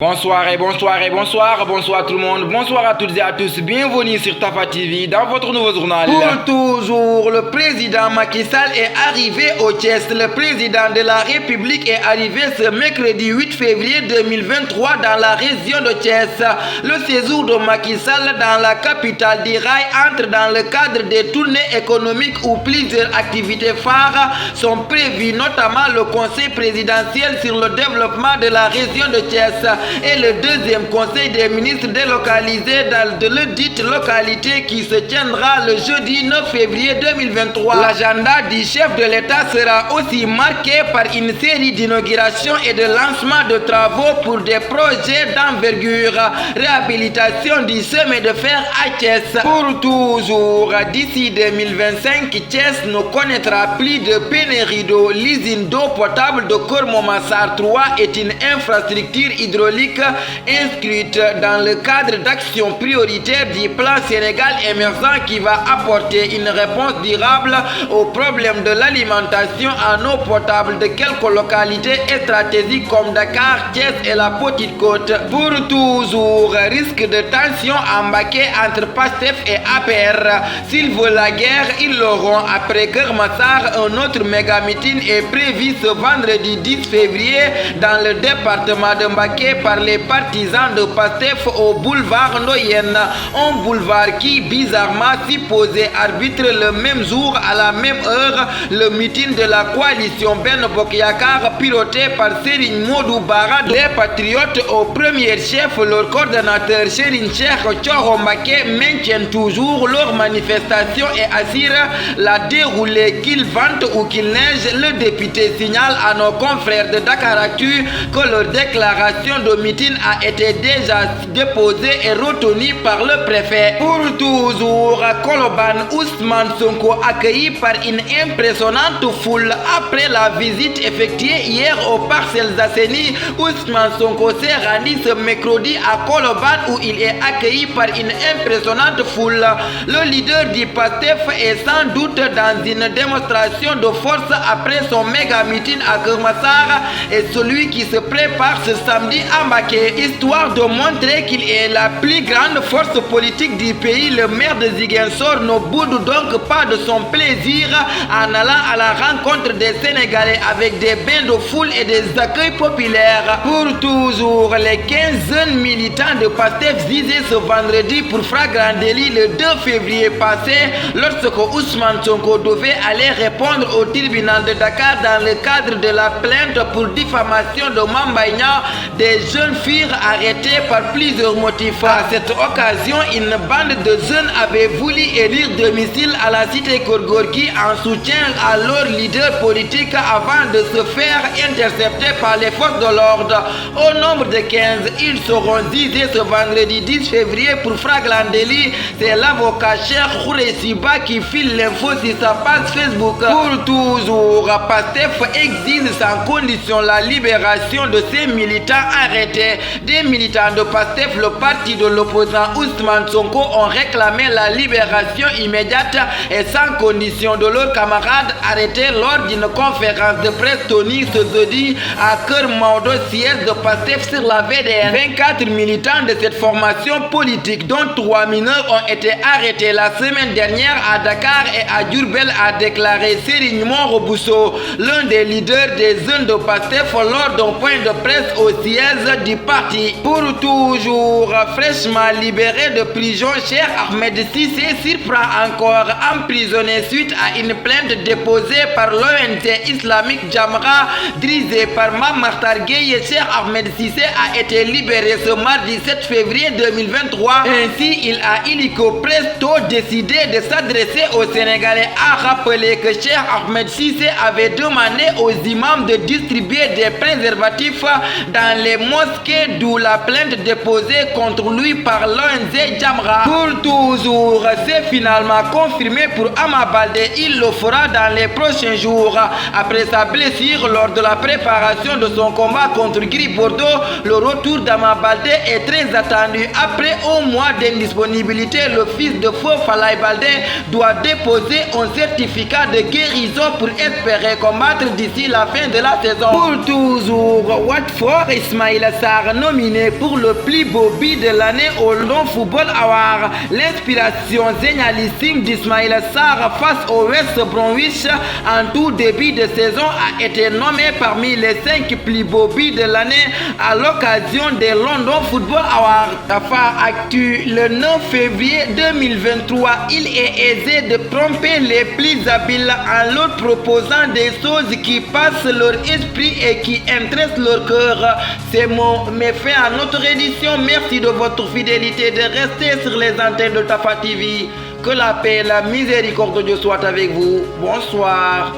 Bonsoir tout le monde, bonsoir à toutes et à tous, bienvenue sur Tafa TV dans votre nouveau journal. Pour toujours, le président Macky Sall est arrivé au Thiès. Le président de la République est arrivé ce mercredi 8 février 2023 dans la région de Thiès. Le séjour de Macky Sall dans la capitale du rail entre dans le cadre des tournées économiques où plusieurs activités phares sont prévues, notamment le conseil présidentiel sur le développement de la région de Thiès et le deuxième conseil des ministres délocalisé dans la dite localité qui se tiendra le jeudi 9 février 2023. L'agenda du chef de l'État sera aussi marqué par une série d'inaugurations et de lancements de travaux pour des projets d'envergure, réhabilitation du chemin de fer à Thiès. Pour toujours, d'ici 2025, Thiès ne connaîtra plus de pénurie d'eau. L'usine d'eau potable de Kormomassar 3 est une infrastructure hydraulique inscrite dans le cadre d'actions prioritaires du plan Sénégal émergent qui va apporter une réponse durable aux problèmes de l'alimentation en eau potable de quelques localités stratégiques comme Dakar, Thiès et la Petite Côte. Pour toujours, risque de tension embarquée entre PASTEF et APR. S'ils veulent la guerre, ils l'auront. Après Kermassar, un autre méga meeting est prévu ce vendredi 10 février dans le département de Mbacké par les partisans de PASTEF au boulevard Ndoyen, un boulevard qui bizarrement supposé arbitre le même jour à la même heure le meeting de la coalition Ben Bokk-Yakaar piloté par Serigne Modou Bara. Les patriotes au premier chef, leur coordonnateur Serigne Cheikh Thioro Mbacké maintiennent toujours leur manifestation et assurent la déroulée qu'ils vantent ou qu'ils neigent. Le député signale à nos confrères de Dakaractu que leur déclaration de meeting a été déjà déposée et retenue par le préfet. Pour toujours, Colobane, Ousmane Sonko accueilli par une impressionnante foule après la visite effectuée hier aux Parcelles Assainies. Ousmane Sonko s'est rendu ce mercredi à Colobane où il est accueilli par une impressionnante foule. Le leader du PASTEF est sans doute dans une démonstration de force après son méga meeting à Kermassar et celui qui se prépare ce samedi à Mbacké, histoire de montrer qu'il est la plus grande force politique du pays. Le maire de Ziguinchor ne boude donc pas de son plaisir en allant à la rencontre des Sénégalais avec des bains de foule et des accueils populaires. Pour toujours, les 15 jeunes militants de PASTEF visés ce vendredi pour flagrant délit le 2 février passé lorsque Ousmane Sonko devait aller répondre au tribunal de Dakar dans le cadre de la plainte pour diffamation de Mame Mbaye Niang. Des jeunes filles arrêtées par plusieurs motifs. À cette occasion, une bande de jeunes avait voulu élire domicile à la cité Keur Gorgui en soutien à leur leader politique avant de se faire intercepter par les forces de l'ordre. Au nombre de 15, ils seront jugés ce vendredi 10 février pour flagrant délit. C'est l'avocat Cheikh Khoureyssi Ba qui file l'info sur sa page Facebook. Pour toujours, PASTEF exige sans condition la libération de ces militants arrêtés. Des militants de PASTEF, le parti de l'opposant Ousmane Sonko, ont réclamé la libération immédiate et sans condition de leurs camarades arrêtés lors d'une conférence de presse tenue ce jeudi à Keur Maodo, siège de PASTEF sur la VDN. 24 militants de cette formation politique, dont 3 mineurs, ont été arrêtés la semaine dernière à Dakar et à Diourbel, a déclaré Serigne Moro Bousso, l'un des leaders des jeunes de PASTEF, lors d'un point de presse au siège du parti. Pour toujours, fraîchement libéré de prison, Cheikh Ahmed Cissé surprend encore emprisonné suite à une plainte déposée par l'ONG islamique Jamra dirigée par Mame Makhtar Gueye. Cheikh Ahmed Cissé a été libéré ce mardi 7 février 2023. Ainsi, il a illico presto décidé de s'adresser aux Sénégalais, a rappelé que Cheikh Ahmed Cissé avait demandé aux imams de distribuer des préservatifs dans les mosquées, d'où la plainte déposée contre lui par l'ONG Jamra. Pour toujours, c'est finalement confirmé pour Ama Baldé, il le fera dans les prochains jours. Après sa blessure lors de la préparation de son combat contre Gris Bordeaux, le retour d'Ama Baldé est très attendu. Après un mois d'indisponibilité, le fils de Feu Falaye Baldé doit déposer un certificat de guérison pour espérer combattre d'ici la fin de la saison. Pour toujours, Watford, Ismaïla Sarr nominé pour le plus beau but de l'année au London Football Award. L'inspiration génialissime d'Ismaïla Sarr face au West Bromwich en tout début de saison a été nommé parmi les 5 plus beaux buts de l'année à l'occasion des London Football Awards. Tafa Actu, le 9 février 2023, il est aisé de tromper les plus habiles en leur proposant des choses qui passent leur esprit et qui intéressent leur cœur. Ces mots met fin à notre édition. Merci de votre fidélité, de rester sur les antennes de Tafa TV. Que la paix et la miséricorde de Dieu soient avec vous. Bonsoir.